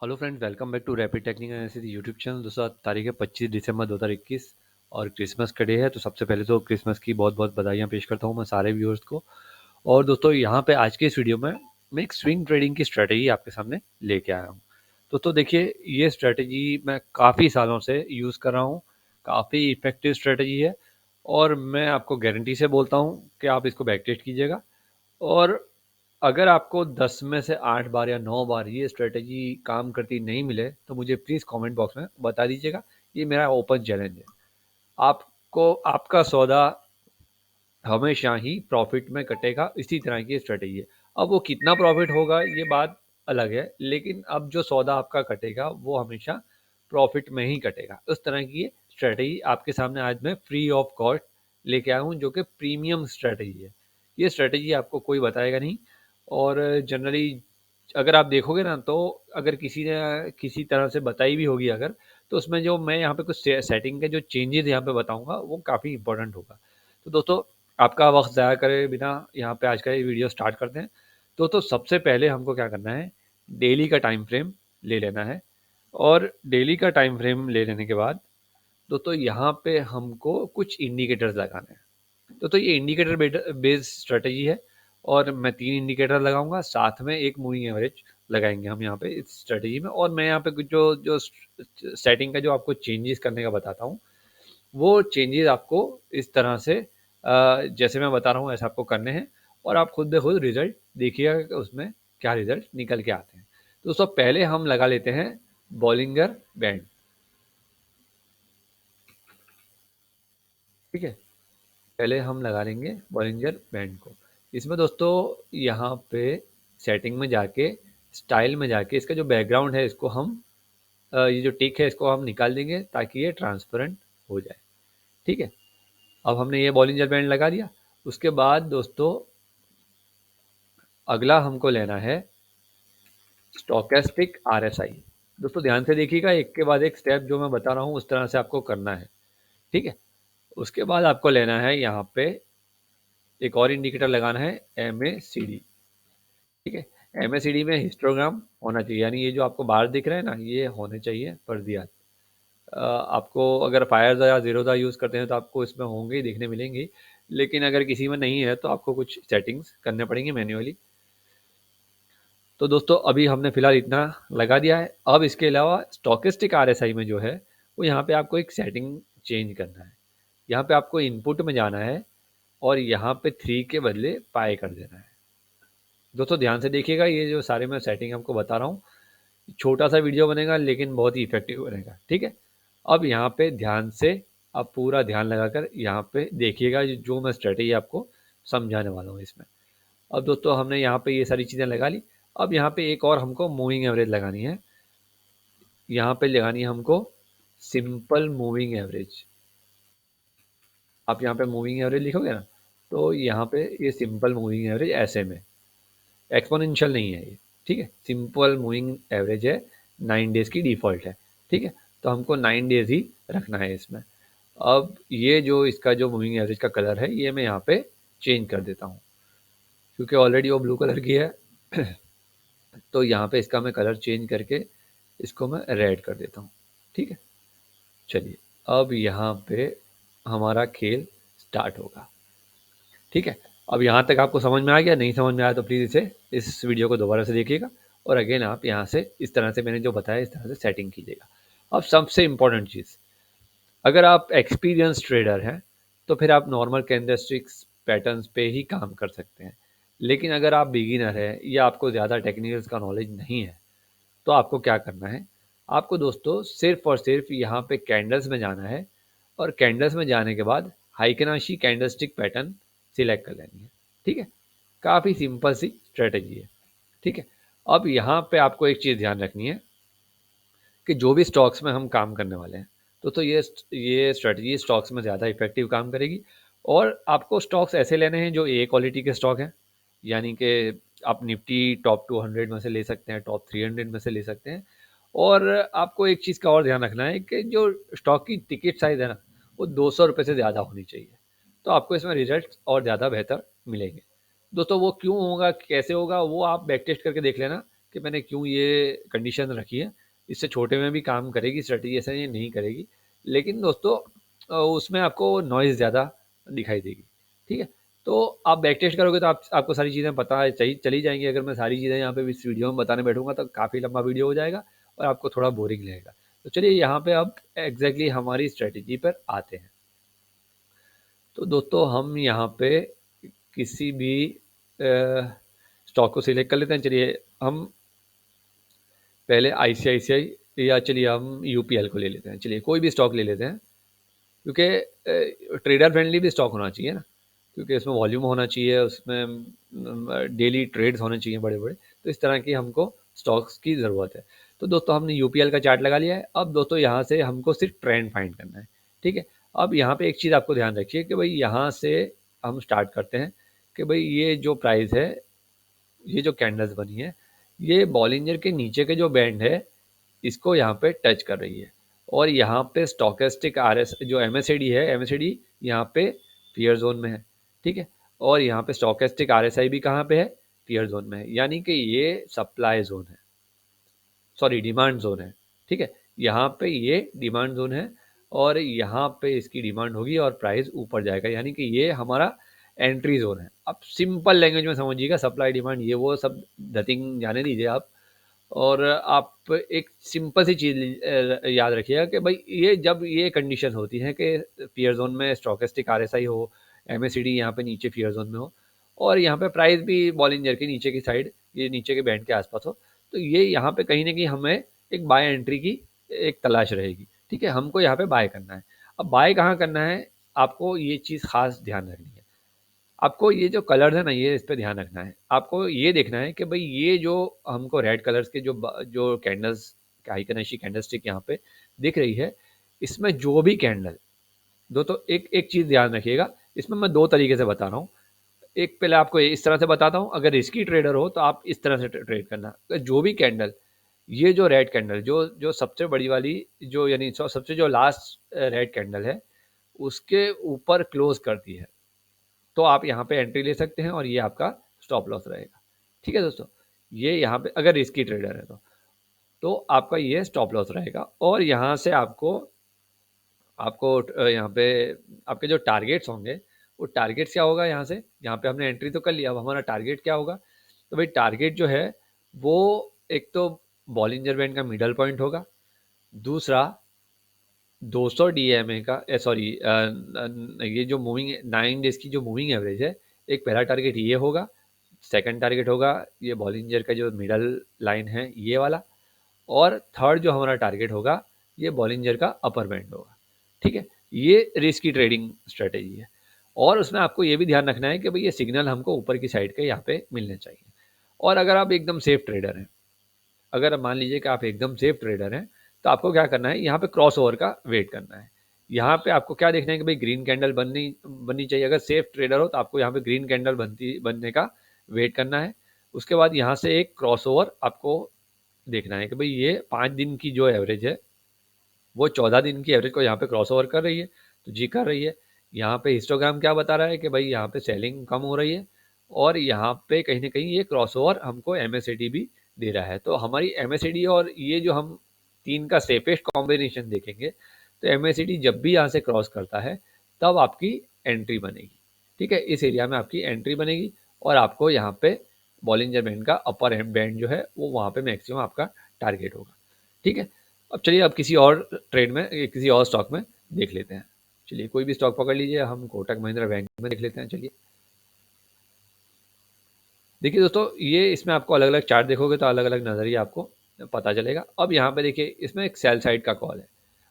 Hello friends, welcome back to rapid technique analysis YouTube channel. दोस्तों, आज तारीख है 25 दिसंबर 2021 और क्रिसमस का डे है। तो सबसे पहले तो क्रिसमस की बहुत बहुत बधाइयाँ पेश करता हूँ मैं सारे व्यूअर्स को। और दोस्तों, यहाँ पे आज के इस वीडियो में मैं एक स्विंग ट्रेडिंग की स्ट्रेटेजी आपके सामने लेके आया हूँ। दोस्तों देखिए, ये स्ट्रेटेजी मैं काफ़ी सालों से यूज़ कर रहा हूँ, काफ़ी इफेक्टिव स्ट्रेटेजी है और मैं आपको गारंटी से बोलता हूँ कि आप इसको बैक टेस्ट कीजिएगा। और अगर आपको 10 में से 8 बार या 9 बार ये स्ट्रेटेजी काम करती नहीं मिले तो मुझे प्लीज़ कमेंट बॉक्स में बता दीजिएगा। ये मेरा ओपन चैलेंज है। आपको आपका सौदा हमेशा ही प्रॉफिट में कटेगा, इसी तरह की स्ट्रेटेजी है। अब वो कितना प्रॉफिट होगा ये बात अलग है, लेकिन अब जो सौदा आपका कटेगा वो हमेशा प्रॉफिट में ही कटेगा। उस तरह की स्ट्रेटेजी आपके सामने आज मैं फ्री ऑफ कॉस्ट लेके आया हूँ, जो कि प्रीमियम स्ट्रेटेजी है। ये स्ट्रेटेजी आपको कोई बताएगा नहीं। और जनरली अगर आप देखोगे ना, तो अगर किसी ने किसी तरह से बताई भी होगी अगर, तो उसमें जो मैं यहाँ पे कुछ सेटिंग के जो चेंजेस यहाँ पे बताऊंगा वो काफ़ी इंपॉर्टेंट होगा। तो दोस्तों, आपका वक्त ज़ाया करे बिना यहाँ पे आज का ये वीडियो स्टार्ट करते हैं। तो सबसे पहले हमको क्या करना है, डेली का टाइम फ्रेम ले लेना है। और डेली का टाइम फ्रेम ले लेने के बाद दोस्तों यहाँ पे हमको कुछ इंडिकेटर्स लगाने हैं। तो ये इंडिकेटर बेस्ड स्ट्रेटजी है और मैं 3 इंडिकेटर लगाऊंगा, साथ में एक मूविंग एवरेज लगाएंगे हम यहाँ पे इस स्ट्रेटजी में। और मैं यहाँ पे कुछ जो जो सेटिंग का जो आपको चेंजेस करने का बताता हूँ, वो चेंजेस आपको इस तरह से जैसे मैं बता रहा हूँ ऐसा आपको करने हैं। और आप खुद ब खुद रिजल्ट देखिएगा कि उसमें क्या रिजल्ट निकल के आते हैं। तो दोस्तों, पहले हम लगा लेते हैं बॉलिंगर बैंड। ठीक है, पहले हम लगा लेंगे बॉलिंजर बैंड को। इसमें दोस्तों यहाँ पे सेटिंग में जाके, स्टाइल में जाके, इसका जो बैकग्राउंड है इसको हम ये जो टिक है इसको हम निकाल देंगे ताकि ये ट्रांसपेरेंट हो जाए। ठीक है, अब हमने ये बॉलिंजर बैंड लगा दिया। उसके बाद दोस्तों अगला हमको लेना है स्टोकेस्टिक आरएसआई। दोस्तों ध्यान से देखिएगा, एक के बाद एक स्टेप जो मैं बता रहा हूँ उस तरह से आपको करना है। ठीक है, उसके बाद आपको लेना है यहाँ पे एक और इंडिकेटर लगाना है, MACD। ठीक है, MACD में हिस्टोग्राम होना चाहिए, यानी ये जो आपको बार दिख रहे हैं ना, ये होने चाहिए पर्दियात। आपको अगर फायर या जीरोदा यूज़ करते हैं तो आपको इसमें होंगे ही, देखने मिलेंगे। लेकिन अगर किसी में नहीं है तो आपको कुछ सेटिंग्स करने पड़ेंगे मैन्युअली। तो दोस्तों अभी हमने फिलहाल इतना लगा दिया है। अब इसके अलावा स्टोकेस्टिक आरएसआई में जो है वो यहाँ पे आपको एक सेटिंग चेंज करना है। यहाँ पे आपको इनपुट में जाना है और यहाँ पे 3 के बदले पाई कर देना है। दोस्तों ध्यान से देखिएगा, ये जो सारे मैं सेटिंग आपको बता रहा हूँ, छोटा सा वीडियो बनेगा लेकिन बहुत ही इफेक्टिव बनेगा। ठीक है, अब यहाँ पे ध्यान से, आप पूरा ध्यान लगाकर यहाँ पे देखिएगा जो मैं स्ट्रेटेजी आपको समझाने वाला हूँ इसमें। अब दोस्तों हमने यहाँ पे ये सारी चीज़ें लगा ली। अब यहाँ पे एक और हमको मूविंग एवरेज लगानी है। यहाँ पे लगानी है हमको सिंपल मूविंग एवरेज। आप यहाँ पे मूविंग एवरेज लिखोगे ना, तो यहाँ पे ये सिंपल मूविंग एवरेज ऐसे में, एक्सपोनेंशियल नहीं है ये। ठीक है, सिंपल मूविंग एवरेज है, 9 डेज की डिफ़ॉल्ट है। ठीक है, तो हमको 9 डेज ही रखना है इसमें। अब ये जो इसका जो मूविंग एवरेज का कलर है ये मैं यहाँ पे चेंज कर देता हूँ, क्योंकि ऑलरेडी वो ब्लू कलर की है। तो यहाँ पे इसका मैं कलर चेंज करके इसको मैं रेड कर देता हूँ। ठीक है, चलिए अब यहाँ पे हमारा खेल स्टार्ट होगा। ठीक है, अब यहाँ तक आपको समझ में आ गया? नहीं समझ में आया तो प्लीज़ इस वीडियो को दोबारा से देखिएगा और अगेन आप यहाँ से इस तरह से मैंने जो बताया इस तरह से सेटिंग कीजिएगा। अब सबसे इम्पोर्टेंट चीज़, अगर आप एक्सपीरियंस ट्रेडर हैं तो फिर आप नॉर्मल कैंडलस्टिक्स पैटर्न्स पे ही काम कर सकते हैं। लेकिन अगर आप बिगिनर हैं या आपको ज़्यादा टेक्निकल्स का नॉलेज नहीं है, तो आपको क्या करना है, आपको दोस्तों सिर्फ और सिर्फ यहाँ पे कैंडल्स में जाना है और कैंडल्स में जाने के बाद हाइकेनाशी कैंडलस्टिक पैटर्न सिलेक्ट कर लेनी है। ठीक है, काफ़ी सिंपल सी स्ट्रेटजी है। ठीक है, अब यहाँ पे आपको एक चीज़ ध्यान रखनी है कि जो भी स्टॉक्स में हम काम करने वाले हैं, तो ये स्ट्रेटजी स्टॉक्स में ज़्यादा इफेक्टिव काम करेगी। और आपको स्टॉक्स ऐसे लेने हैं जो ए क्वालिटी के स्टॉक हैं, यानी कि आप निफ्टी टॉप 200 में से ले सकते हैं, टॉप 300 में से ले सकते हैं। और आपको एक चीज़ का और ध्यान रखना है कि जो स्टॉक की टिकट साइज़ है ना, वो 200 रुपये से ज़्यादा होनी चाहिए, तो आपको इसमें रिजल्ट और ज़्यादा बेहतर मिलेंगे। दोस्तों वो क्यों होगा, कैसे होगा, वो आप बैक टेस्ट करके देख लेना। कि मैंने क्यों ये कंडीशन रखी है। इससे छोटे में भी काम करेगी स्ट्रेटजी, ऐसा ये नहीं करेगी, लेकिन दोस्तों उसमें आपको नॉइज़ ज़्यादा दिखाई देगी। ठीक है, तो आप बैक टेस्ट करोगे तो आपको सारी चीज़ें पता चली जाएंगी। अगर मैं सारी चीज़ें यहाँ पे इस वीडियो में बताने बैठूंगा तो काफ़ी लंबा वीडियो हो जाएगा और आपको थोड़ा बोरिंग लगेगा। तो चलिए यहाँ पे अब एग्जैक्टली हमारी स्ट्रेटजी पर आते हैं। तो दोस्तों हम यहाँ पे किसी भी स्टॉक को सिलेक्ट कर लेते हैं। चलिए हम पहले आईसीआईसीआई या चलिए हम यूपीएल को ले लेते हैं। चलिए कोई भी स्टॉक ले लेते हैं, क्योंकि ट्रेडर फ्रेंडली भी स्टॉक होना चाहिए ना, क्योंकि उसमें वॉल्यूम होना चाहिए, उसमें डेली ट्रेड्स होने चाहिए बड़े बड़े। तो इस तरह की हमको स्टॉक्स की ज़रूरत है। तो दोस्तों हमने यूपीएल का चार्ट लगा लिया है। अब दोस्तों यहाँ से हमको सिर्फ ट्रेंड फाइंड करना है। ठीक है, अब यहाँ पे एक चीज़ आपको ध्यान रखिए कि भाई यहाँ से हम स्टार्ट करते हैं कि भाई ये जो प्राइस है, ये जो कैंडल्स बनी है, ये बॉलिंजर के नीचे के जो बैंड है इसको यहाँ पे टच कर रही है। और यहाँ पे स्टोकेस्टिक आरएस जो एमएसएडी है, एमएसएडी यहाँ पे फियर जोन में है। ठीक है, और यहाँ पे स्टोकेस्टिक आरएसआई भी कहाँ पे है, फियर जोन में है, यानी कि ये सप्लाई जोन है, सॉरी डिमांड जोन है। ठीक है, यहाँ पे ये डिमांड जोन है और यहाँ पे इसकी डिमांड होगी और प्राइस ऊपर जाएगा, यानी कि ये हमारा एंट्री जोन है। अब सिंपल लैंग्वेज में समझिएगा, सप्लाई डिमांड ये वो सब धतिंग जाने दीजिए आप, और आप एक सिंपल सी चीज़ याद रखिएगा कि भाई ये जब ये कंडीशन होती है कि फियर जोन में स्टोकेस्टिक आरएसआई हो, एमएससीडी यहाँ पे नीचे फियर जोन में हो और यहाँ पे प्राइस भी बॉलिंजर के नीचे की साइड, ये नीचे के बैंड के आसपास हो, तो ये यहाँ पे कहीं ना कहीं हमें एक बाय एंट्री की एक तलाश रहेगी। ठीक है, हमको यहाँ पे बाय करना है। अब बाय कहाँ करना है, आपको ये चीज़ खास ध्यान रखनी है। आपको ये जो कलर्स है ना, ये इस पे ध्यान रखना है। आपको ये देखना है कि भाई ये जो हमको रेड कलर्स के जो कैंडल्स, आइकनशी कैंडलस्टिक यहाँ पे दिख रही है, इसमें जो भी कैंडल दो, तो एक एक चीज़ ध्यान रखिएगा, इसमें मैं दो तरीके से बता रहा हूँ। एक पहले आपको इस तरह से बताता हूँ, अगर रिस्की ट्रेडर हो तो आप इस तरह से ट्रेड करना। जो भी कैंडल, ये जो रेड कैंडल जो जो सबसे बड़ी वाली, जो यानी सबसे जो लास्ट रेड कैंडल है, उसके ऊपर क्लोज करती है, तो आप यहाँ पे एंट्री ले सकते हैं और ये आपका स्टॉप लॉस रहेगा। ठीक है दोस्तों, ये यहाँ पे अगर रिस्की ट्रेडर है तो आपका ये स्टॉप लॉस रहेगा। और यहाँ से आपको आपको यहाँ पे आपके जो टारगेट्स होंगे, वो टारगेट्स क्या होगा, यहाँ पे हमने एंट्री तो कर लिया, अब हमारा टारगेट क्या होगा। तो भाई टारगेट जो है वो एक तो बॉलिंजर बैंड का मिडल पॉइंट होगा, दूसरा 200 डीएमए का, सॉरी ये जो मूविंग 9 डेज की जो मूविंग एवरेज है, एक पहला टारगेट ये होगा। सेकंड टारगेट होगा ये बॉलिंजर का जो मिडल लाइन है ये वाला, और थर्ड जो हमारा टारगेट होगा ये बॉलिंजर का अपर बैंड होगा। ठीक है, ये रिस्क की ट्रेडिंग स्ट्रेटेजी है। और उसमें आपको ये भी ध्यान रखना है कि भाई ये सिग्नल हमको ऊपर की साइड के यहाँ पे मिलने चाहिए। और अगर आप एकदम सेफ ट्रेडर हैं, अगर मान लीजिए कि आप एकदम सेफ ट्रेडर हैं, तो आपको क्या करना है, यहाँ पे क्रॉस ओवर का वेट करना है। यहाँ पे आपको क्या देखना है कि भाई ग्रीन कैंडल बननी चाहिए। अगर सेफ ट्रेडर हो तो आपको यहाँ पे ग्रीन कैंडल बनने का वेट करना है। उसके बाद यहाँ से एक क्रॉस ओवर आपको देखना है कि भाई ये 5 दिन की जो एवरेज है वो 14 दिन की एवरेज को यहाँ पे क्रॉस ओवर कर रही है, तो जी कर रही है। यहाँ पे हिस्टोग्राम क्या बता रहा है कि भाई यहाँ पे सेलिंग कम हो रही है, और यहाँ पे कहीं ना कहीं ये क्रॉस ओवर हमको एमएसएडी भी दे रहा है। तो हमारी एमएसएडी और ये जो हम तीन का सेफेस्ट कॉम्बिनेशन देखेंगे, तो एमएसएडी जब भी यहाँ से क्रॉस करता है तब आपकी एंट्री बनेगी। ठीक है, इस एरिया में आपकी एंट्री बनेगी और आपको यहाँ पे बॉलिंजर बैंड का अपर बैंड जो है वो वहाँ पे मैक्सिमम आपका टारगेट होगा। ठीक है, अब चलिए अब किसी और ट्रेड में, किसी और स्टॉक में देख लेते हैं। चलिए कोई भी स्टॉक पकड़ लीजिए, हम कोटक महिंद्रा बैंक में देख लेते हैं। चलिए देखिए दोस्तों, ये इसमें आपको अलग अलग चार्ट देखोगे तो अलग अलग नज़रिया आपको पता चलेगा। अब यहाँ पे देखिए इसमें एक सेल साइड का कॉल है।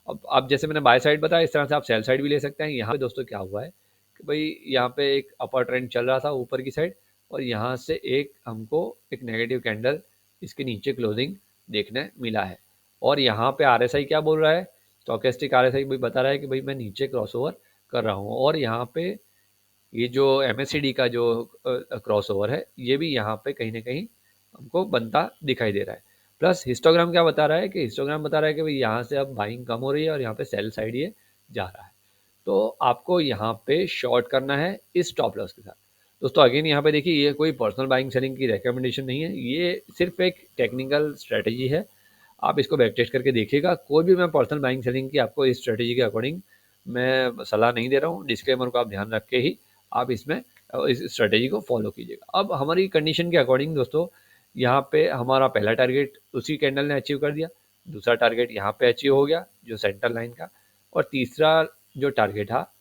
अब जैसे मैंने बाय साइड बताया, इस तरह से आप सेल साइड भी ले सकते हैं। यहाँ पे दोस्तों क्या हुआ है कि भाई यहाँ पे एक अपर ट्रेंड चल रहा था ऊपर की साइड, और यहाँ से एक हमको एक नेगेटिव कैंडल इसके नीचे क्लोजिंग देखने मिला है। और यहाँ पे आरएसआई क्या बोल रहा है, स्टोकेस्टिक आरएसआई भी बता रहा है कि भाई मैं नीचे क्रॉसओवर कर रहा हूँ। और यहाँ पे ये जो एमएससीडी का जो क्रॉसओवर है, ये भी यहाँ पे कहीं ना कहीं हमको बनता दिखाई दे रहा है। प्लस हिस्टोग्राम क्या बता रहा है कि हिस्टोग्राम बता रहा है कि भाई यहाँ से अब बाइंग कम हो रही है और यहाँ पे सेल साइड ये जा रहा है। तो आपको यहाँ पे शॉर्ट करना है इस स्टॉप लॉस के साथ। दोस्तों अगेन यहाँ पे देखिए, ये कोई पर्सनल बाइंग सेलिंग की रिकमेंडेशन नहीं है, ये सिर्फ एक टेक्निकल स्ट्रेटजी है। आप इसको बैक टेस्ट करके देखिएगा। कोई भी मैं पर्सनल बाइंग सेलिंग की आपको इस स्ट्रेटजी के अकॉर्डिंग मैं सलाह नहीं दे रहा हूँ। डिस्क्लेमर को आप ध्यान रख के ही आप इसमें इस स्ट्रेटजी को फॉलो कीजिएगा। अब हमारी कंडीशन के अकॉर्डिंग दोस्तों, यहाँ पे हमारा पहला टारगेट उसी कैंडल ने अचीव कर दिया, दूसरा टारगेट यहाँ पे अचीव हो गया जो सेंटर लाइन का, और तीसरा जो टारगेट था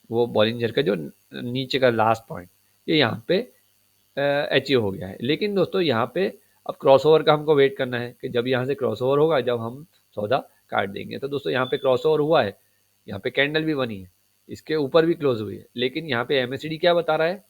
वो बॉलिंजर का जो नीचे का लास्ट पॉइंट, ये यहाँ पे अचीव हो गया है। लेकिन दोस्तों यहाँ पे अब क्रॉसओवर का हमको वेट करना है कि जब यहाँ से क्रॉसओवर होगा, जब हम सौदा काट देंगे। तो दोस्तों यहाँ पे क्रॉसओवर हुआ है, यहाँ पे कैंडल भी बनी है, इसके ऊपर भी क्लोज हुई है, लेकिन यहाँ पे एमएससीडी क्या बता रहा है,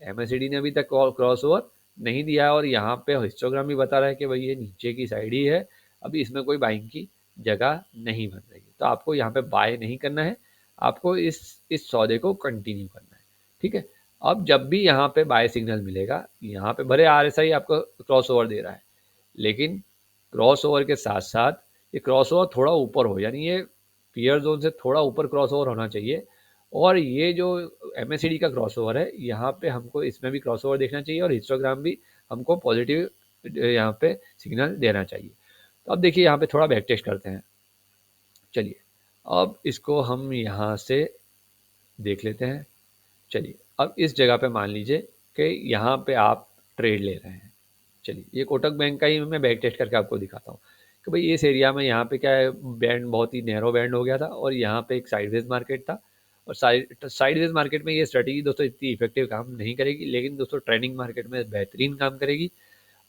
एमएससीडी ने अभी तक क्रॉसओवर नहीं दिया है, और यहाँ पे हिस्टोग्राम भी बता रहा है कि भाई ये नीचे की साइड ही है, अभी इसमें कोई बाइंग की जगह नहीं बन रही। तो आपको यहाँ पे बाय नहीं करना है, आपको इस सौदे को कंटिन्यू करना है, ठीक है। अब जब भी यहाँ पे बाय सिग्नल मिलेगा, यहाँ पे भले आरएसआई आपको क्रॉस ओवर दे रहा है, लेकिन क्रॉस ओवर के साथ साथ ये क्रॉस ओवर थोड़ा ऊपर हो, यानी ये पियर जोन से थोड़ा ऊपर क्रॉस ओवर होना चाहिए। और ये जो एमएससीडी का क्रॉस ओवर है, यहाँ पे हमको इसमें भी क्रॉस ओवर देखना चाहिए, और हिस्टोग्राम भी हमको पॉजिटिव यहाँ पे सिग्नल देना चाहिए। तो अब देखिए यहाँ पे थोड़ा बैक टेस्ट करते हैं। चलिए अब इसको हम यहाँ से देख लेते हैं। चलिए अब इस जगह पे मान लीजिए कि यहाँ पे आप ट्रेड ले रहे हैं। चलिए ये कोटक बैंक का ही मैं बैक टेस्ट करके आपको दिखाता हूँ कि भाई इस एरिया में यहाँ पे क्या है, बैंड बहुत ही नैरो बैंड हो गया था, और यहाँ पे एक साइडवेज मार्केट था, और साइडवेज मार्केट में ये स्ट्रेटेजी दोस्तों इतनी इफेक्टिव काम नहीं करेगी, लेकिन दोस्तों ट्रेंडिंग मार्केट में बेहतरीन काम करेगी।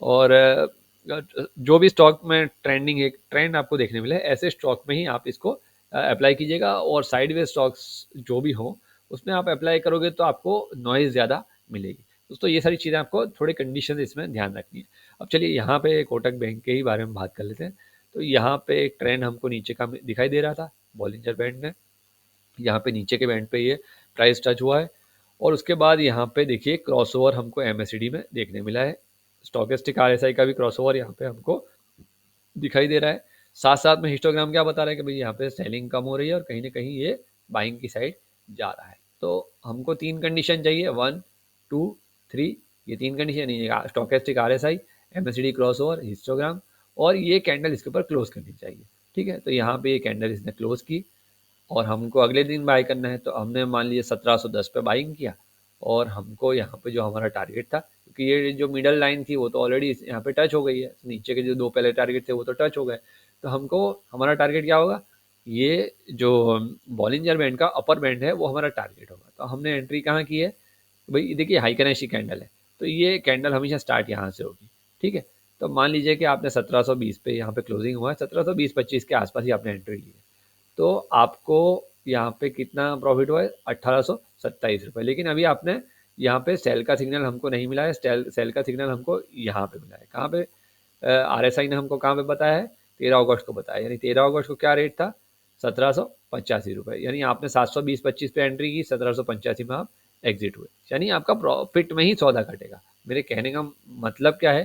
और जो भी स्टॉक में ट्रेंडिंग एक ट्रेंड आपको देखने मिले, ऐसे स्टॉक में ही आप इसको अप्लाई कीजिएगा, और साइडवेज स्टॉक्स जो भी हो उसमें आप अप्लाई करोगे तो आपको नॉइज़ ज़्यादा मिलेगी। दोस्तों ये सारी चीज़ें आपको थोड़ी कंडीशन इसमें ध्यान रखनी है। अब चलिए यहाँ पे कोटक बैंक के ही बारे में बात कर लेते हैं। तो यहाँ पे एक ट्रेंड हमको नीचे का दिखाई दे रहा था बॉलिंजर बैंड में, यहाँ पे नीचे के बैंड पे ये प्राइस टच हुआ है, और उसके बाद यहाँ पे देखिए क्रॉसओवर हमको एमएससीडी में देखने मिला है। स्टॉकेस्टिक आरएसआई का भी क्रॉसओवर यहाँ पे हमको दिखाई दे रहा है। साथ साथ में हिस्टोग्राम क्या बता रहा है कि भाई यहाँ पे सेलिंग कम हो रही है, और कहीं ना कहीं ये बाइंग की साइड जा रहा है। तो हमको 3 कंडीशन चाहिए, 1 2 3, ये 3 कंडीशन है, stochastic RSI, MSCD crossover, histogram, और ये कैंडल इसके ऊपर क्लोज करनी चाहिए, ठीक है। तो यहाँ पे ये कैंडल इसने क्लोज की, और हमको अगले दिन बाय करना है। तो हमने मान लीजिए 1710 पे बाइंग किया, और हमको यहाँ पे जो हमारा टारगेट था, क्योंकि ये जो मिडल लाइन थी वो तो ऑलरेडी यहाँ पे टच हो गई है, नीचे के जो 2 पहले टारगेट थे वो तो टच हो गए। तो हमको हमारा टारगेट क्या होगा, ये जो बॉलिंजर बैंड का अपर बैंड है वो हमारा टारगेट होगा। तो हमने एंट्री कहाँ की है, भाई देखिए हाइकनेशी कैंडल है, तो ये कैंडल हमेशा स्टार्ट यहाँ से होगी, ठीक है। तो मान लीजिए कि आपने 1720 पे यहाँ पे क्लोजिंग हुआ है, 1720-25 के आसपास ही आपने एंट्री ली है, तो आपको यहाँ पे कितना प्रॉफिट हुआ है, 1827 रुपये। लेकिन अभी आपने यहाँ पे सेल का सिग्नल हमको नहीं मिला है, सेल का सिग्नल हमको यहाँ पे मिला है। कहाँ पे, आरएसआई ने हमको कहाँ पे बताया है, 13 अगस्त को बताया, यानी 13 अगस्त को क्या रेट था, 1785 रुपये। यानी आपने 720-25 पे एंट्री की, 1785 में आप एग्जिट हुए, यानी आपका प्रॉफिट में ही सौदा कटेगा। मेरे कहने का मतलब क्या है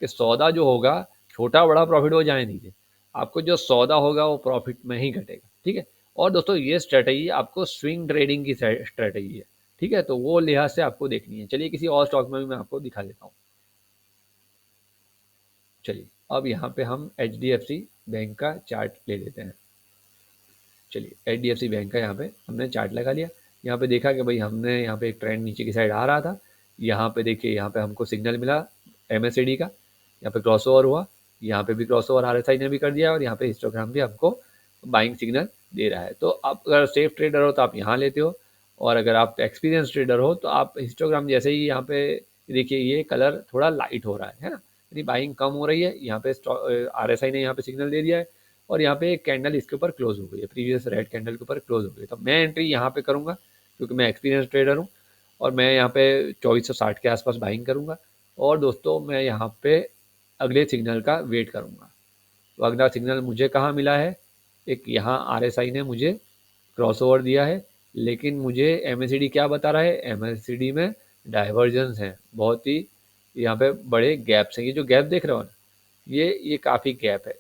कि सौदा जो होगा, छोटा बड़ा प्रॉफिट हो जाए दीजिए, आपको जो सौदा होगा वो प्रॉफिट में ही घटेगा, ठीक है। और दोस्तों ये स्ट्रेटजी आपको स्विंग ट्रेडिंग की स्ट्रेटजी है, ठीक है, तो वो लिहाज से आपको देखनी है। चलिए किसी और स्टॉक में भी मैं आपको दिखा देता हूँ। चलिए अब यहाँ पे हम एचडीएफसी बैंक का चार्ट ले लेते हैं। चलिए एचडीएफसी बैंक का यहाँ पे हमने चार्ट लगा लिया। यहाँ पे देखा कि भाई हमने यहाँ पे एक ट्रेंड नीचे की साइड आ रहा था, यहाँ पे देखिए यहाँ पे हमको सिग्नल मिला एमएससीडी का, यहाँ पे क्रॉसओवर हुआ, यहाँ पे भी क्रॉसओवर आरएसआई ने भी कर दिया, और यहाँ पे हिस्टोग्राम भी हमको बाइंग सिग्नल दे रहा है। तो आप अगर सेफ ट्रेडर हो तो आप यहाँ लेते हो, और अगर आप एक्सपीरियंस ट्रेडर हो तो आप हिस्टोग्राम जैसे ही यहाँ पे देखिए ये कलर थोड़ा लाइट हो रहा है ना, यानी बाइंग कम हो रही है। यहाँ पे आरएसआई ने यहाँ पे सिग्नल दे दिया है, और यहाँ पे एक कैंडल इसके ऊपर क्लोज हो गई है, प्रीवियस रेड कैंडल के ऊपर क्लोज हो गई। तो मैं एंट्री यहाँ पे करूँगा, क्योंकि मैं एक्सपीरियंस ट्रेडर हूँ, और मैं यहाँ पे 2460 के आसपास बाइंग करूँगा। और दोस्तों मैं यहाँ पे अगले सिग्नल का वेट करूँगा। तो अगला सिग्नल मुझे कहाँ मिला है, एक यहाँ आरएसआई ने मुझे क्रॉसओवर दिया है, लेकिन मुझे एमएससीडी क्या बता रहा है, एमएससीडी में डाइवर्जेंस है, बहुत ही यहाँ पे बड़े गैप्स हैं। ये जो गैप देख रहे हो ना, ये काफ़ी गैप है,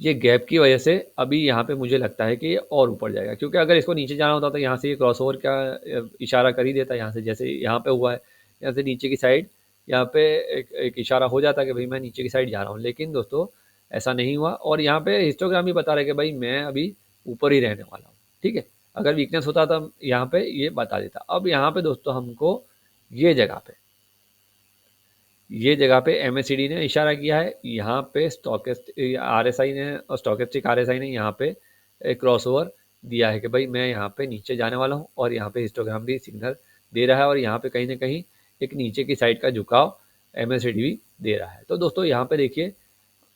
ये गैप की वजह से अभी यहाँ पे मुझे लगता है कि ये और ऊपर जाएगा, क्योंकि अगर इसको नीचे जाना होता तो यहाँ से ये क्रॉसओवर का इशारा कर ही देता यहाँ से, जैसे यहाँ पे हुआ है, यहाँ से नीचे की साइड यहाँ पे एक इशारा हो जाता कि भाई मैं नीचे की साइड जा रहा हूँ। लेकिन दोस्तों ऐसा नहीं हुआ, और यहाँ पे हिस्टोग्राम ही बता रहा है कि भाई मैं अभी ऊपर ही रहने वाला हूँ। ठीक है, अगर वीकनेस होता तो यहाँ पे ये बता देता। अब यहाँ पे दोस्तों हमको ये जगह पे MACD ने इशारा किया है, यहाँ पे स्टॉकेस्ट RSI ने और स्टॉकेस्टिक RSI ने यहाँ पे क्रॉसओवर दिया है कि भाई मैं यहाँ पे नीचे जाने वाला हूँ, और यहाँ पे हिस्टोग्राम भी सिग्नल दे रहा है, और यहाँ पे कहीं ना कहीं एक नीचे की साइड का झुकाव MACD भी दे रहा है। तो दोस्तों यहाँ पे देखिए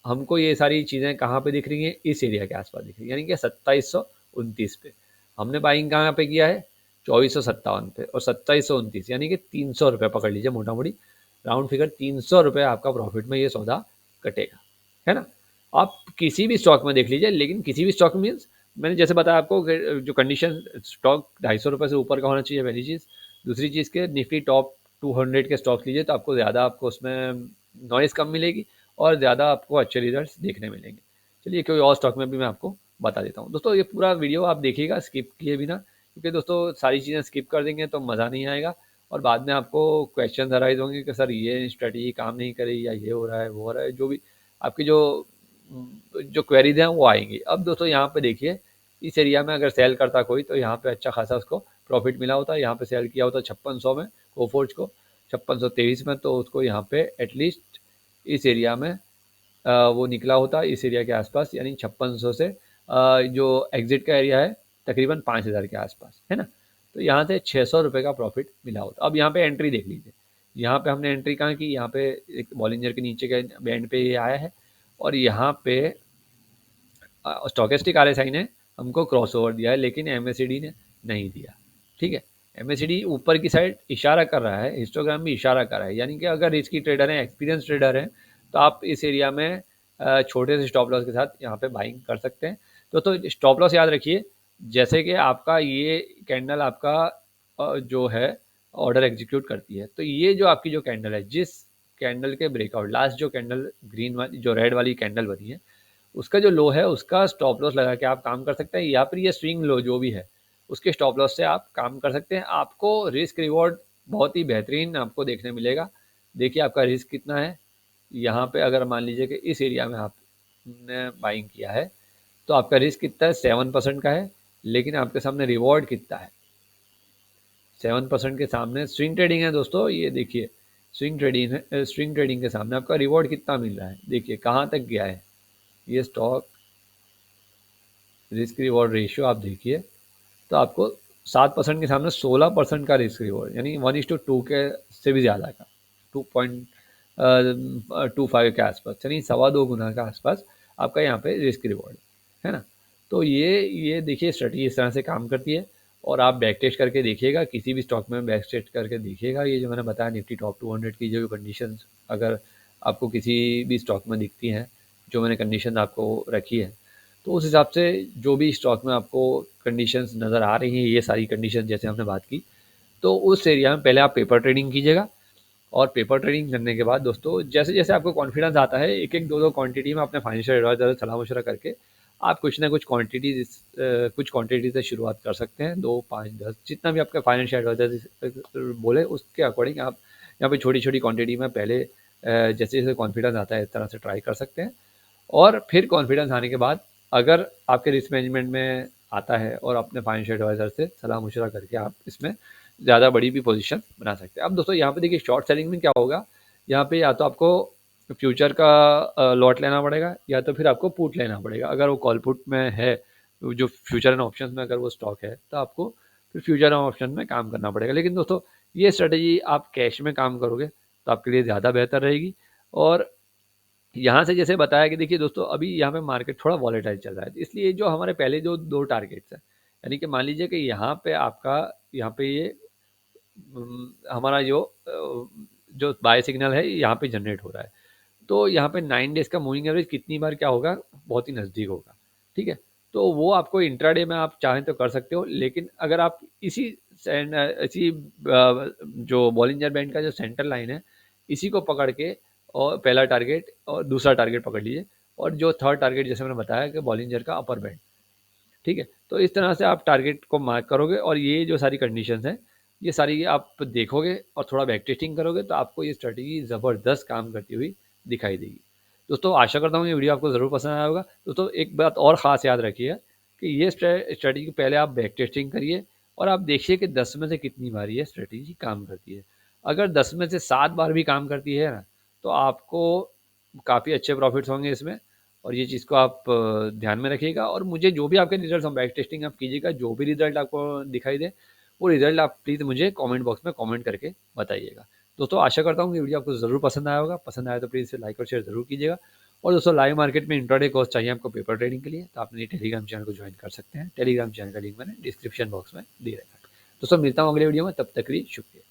हमको ये सारी चीज़ें कहाँ पे दिख रही हैं, इस एरिया के आसपास दिख रही है, यानी कि 2729 पे हमने बाइंग कहाँ पे किया है, 2457 पे, और 2729 यानी कि 300 रुपये पकड़ लीजिए, मोटा मोटी राउंड फिगर 300 रुपये आपका प्रॉफिट में ये सौदा कटेगा, है ना। आप किसी भी स्टॉक में देख लीजिए, लेकिन किसी भी स्टॉक मीन्स मैंने जैसे बताया आपको जो कंडीशन, स्टॉक 250 रुपये से ऊपर का होना चाहिए, पहली चीज़। दूसरी चीज़ के निफ्टी टॉप 200 के स्टॉक लीजिए तो आपको ज़्यादा आपको उसमें नॉइज़ कम मिलेगी और ज़्यादा आपको अच्छे रिजल्ट्स देखने मिलेंगे। चलिए कोई और स्टॉक में भी मैं आपको बता देता हूँ। दोस्तों ये पूरा वीडियो आप देखिएगा स्किप किए बिना, क्योंकि दोस्तों सारी चीज़ें स्किप कर देंगे तो मज़ा नहीं आएगा, और बाद में आपको क्वेश्चन अराइज होंगे कि सर ये स्ट्रेटजी काम नहीं कर रही, या ये हो रहा है वो हो रहा है, जो भी आपकी जो क्वेरीज हैं वो आएंगी। अब दोस्तों यहाँ पे देखिए इस एरिया में अगर सेल करता कोई तो यहाँ पे अच्छा खासा उसको प्रॉफिट मिला होता है। यहाँ पे सेल किया होता 5600 में कोफोर्ज को, 5623 में, तो उसको यहाँ पे एटलीस्ट इस एरिया में वो निकला होता इस एरिया के आसपास, यानी 5600 से जो एग्जिट का एरिया है तकरीबन 5000 के आसपास, है ना। तो यहाँ से 600 रुपये का प्रॉफिट मिला होता। अब यहाँ पे एंट्री देख लीजिए, यहाँ पे हमने एंट्री कहाँ की, यहाँ पे एक बॉलिंजर के नीचे के बैंड पे ये आया है, और यहाँ पे स्टॉकेस्टिक RSI ने हमको क्रॉसओवर दिया है, लेकिन MACD ने नहीं दिया। ठीक है, MACD ऊपर की साइड इशारा कर रहा है, हिस्टोग्राम भी इशारा कर रहा है, यानी कि अगर रिस्की ट्रेडर हैं, एक्सपीरियंस ट्रेडर हैं, तो आप इस एरिया में छोटे से स्टॉप लॉस के साथ यहाँ पे बाइंग कर सकते हैं। तो स्टॉप लॉस याद रखिए, जैसे कि आपका ये कैंडल आपका जो है ऑर्डर एग्जीक्यूट करती है, तो ये जो आपकी जो कैंडल है, जिस कैंडल के ब्रेकआउट लास्ट जो कैंडल ग्रीन वाली जो रेड वाली कैंडल बनी है, उसका जो लो है उसका स्टॉप लॉस लगा के आप काम कर सकते हैं, या फिर ये स्विंग लो जो भी है उसके स्टॉप लॉस से आप काम कर सकते हैं। आपको रिस्क रिवॉर्ड बहुत ही बेहतरीन आपको देखने मिलेगा। देखिए आपका रिस्क कितना है, यहाँ पे अगर मान लीजिए कि इस एरिया में आपने बाइंग किया है तो आपका रिस्क कितना है, 7% का है, लेकिन आपके सामने रिवॉर्ड कितना है, 7% के सामने स्विंग ट्रेडिंग है दोस्तों। ये देखिए स्विंग ट्रेडिंग के सामने आपका रिवॉर्ड कितना मिल रहा है, देखिए कहाँ तक गया है ये स्टॉक रिस्क रिवॉर्ड रेशियो आप देखिए, तो आपको 7% के सामने 16% का रिस्क रिवॉर्ड, यानी 1:2 के से भी ज़्यादा का, 2.25 के आसपास, यानी 2.25 गुना के आसपास आपका यहाँ पे रिस्क रिवॉर्ड है ना। तो ये देखिए स्ट्रेटजी इस तरह से काम करती है, और आप बैक टेस्ट करके देखिएगा, किसी भी स्टॉक में बैक टेस्ट करके देखिएगा। ये जो मैंने बताया निफ्टी टॉप 200 की जो कंडीशंस अगर आपको किसी भी स्टॉक में दिखती हैं, जो मैंने कंडीशन आपको रखी है, तो उस हिसाब से जो भी स्टॉक में आपको कंडीशंस नज़र आ रही हैं, ये सारी कंडीशन जैसे हमने बात की, तो उस एरिया में पहले आप पेपर ट्रेडिंग कीजिएगा, और पेपर ट्रेडिंग करने के बाद दोस्तों जैसे जैसे आपको कॉन्फिडेंस आता है, एक एक दो दो क्वांटिटी में अपने फाइनेंशियल एडवाइजर से सलाह मशवरा करके आप कुछ ना कुछ क्वांटिटी से शुरुआत कर सकते हैं, 2, 5, 10 जितना भी आपका फाइनेंशियल एडवाइजर बोले उसके अकॉर्डिंग आप यहाँ पे छोटी छोटी क्वांटिटी में पहले जैसे जैसे कॉन्फिडेंस आता है इस तरह से ट्राई कर सकते हैं। और फिर कॉन्फिडेंस आने के बाद अगर आपके रिस्क मैनेजमेंट में आता है और अपने फाइनेंशियल एडवाइजर से सलाह मशवरा करके आप इसमें ज़्यादा बड़ी भी पोजीशन बना सकते हैं। अब दोस्तों यहाँ पे देखिए शॉर्ट सेलिंग में क्या होगा, यहाँ पे या तो आपको फ्यूचर का लॉट लेना पड़ेगा, या तो फिर आपको पुट लेना पड़ेगा। अगर वो कॉल पुट में है, जो फ्यूचर एंड ऑप्शन में अगर वो स्टॉक है, तो आपको फिर फ्यूचर एंड ऑप्शन में काम करना पड़ेगा। लेकिन दोस्तों ये स्ट्रेटजी आप कैश में काम करोगे तो आपके लिए ज़्यादा बेहतर रहेगी। और यहाँ से जैसे बताया कि देखिए दोस्तों अभी यहाँ पे मार्केट थोड़ा वॉलेटाइल चल रहा है, इसलिए जो हमारे पहले जो 2 टारगेट्स हैं, यानी कि मान लीजिए कि यहाँ पे आपका यहाँ पे ये हमारा जो बाय सिग्नल है यहाँ पे जनरेट हो रहा है, तो यहाँ पे 9 डेज़ का मूविंग एवरेज कितनी बार क्या होगा, बहुत ही नज़दीक होगा। ठीक है, तो वो आपको इंट्राडे में आप चाहें तो कर सकते हो, लेकिन अगर आप इसी जो बॉलिंजर बैंड का जो सेंटर लाइन है, इसी को पकड़ के और पहला टारगेट और दूसरा टारगेट पकड़ लीजिए, और जो थर्ड टारगेट जैसे मैंने बताया कि बॉलिंजर का अपर बैंड, ठीक है। तो इस तरह से आप टारगेट को मार्क करोगे और ये जो सारी कंडीशंस हैं ये सारी आप देखोगे और थोड़ा बैक टेस्टिंग करोगे तो आपको ये स्ट्रेटेजी ज़बरदस्त काम करती हुई दिखाई देगी। दोस्तों आशा करता हूँ ये वीडियो आपको ज़रूर पसंद आया होगा। दोस्तों एक बात और ख़ास याद रखिए कि ये स्ट्रेटेजी पहले आप बैक टेस्टिंग करिए और आप देखिए कि 10 में से कितनी बार ये स्ट्रेटेजी काम करती है। अगर 10 में से 7 बार भी काम करती है ना, तो आपको काफ़ी अच्छे प्रॉफिट्स होंगे इसमें। और ये चीज़ को आप ध्यान में रखिएगा और मुझे जो भी आपके रिजल्ट हम बैक टेस्टिंग आप कीजिएगा, जो भी रिजल्ट आपको दिखाई दे, वो रिजल्ट आप प्लीज़ मुझे कमेंट बॉक्स में कमेंट करके बताइएगा। दोस्तों आशा करता हूँ कि वीडियो आपको ज़रूर पसंद आया होगा। पसंद आया तो प्लीज़ इसे लाइक और शेयर ज़रूर कीजिएगा। और दोस्तों लाइव मार्केट में इंट्राडे कोर्स चाहिए आपको पेपर ट्रेडिंग के लिए, तो आप मेरे टेलीग्राम चैनल को ज्वाइन कर सकते हैं। टेलीग्राम चैनल का लिंक मैंने डिस्क्रिप्शन बॉक्स में दे रखा है। दोस्तों मिलता हूँ अगले वीडियो में, तब तक के लिए शुक्रिया।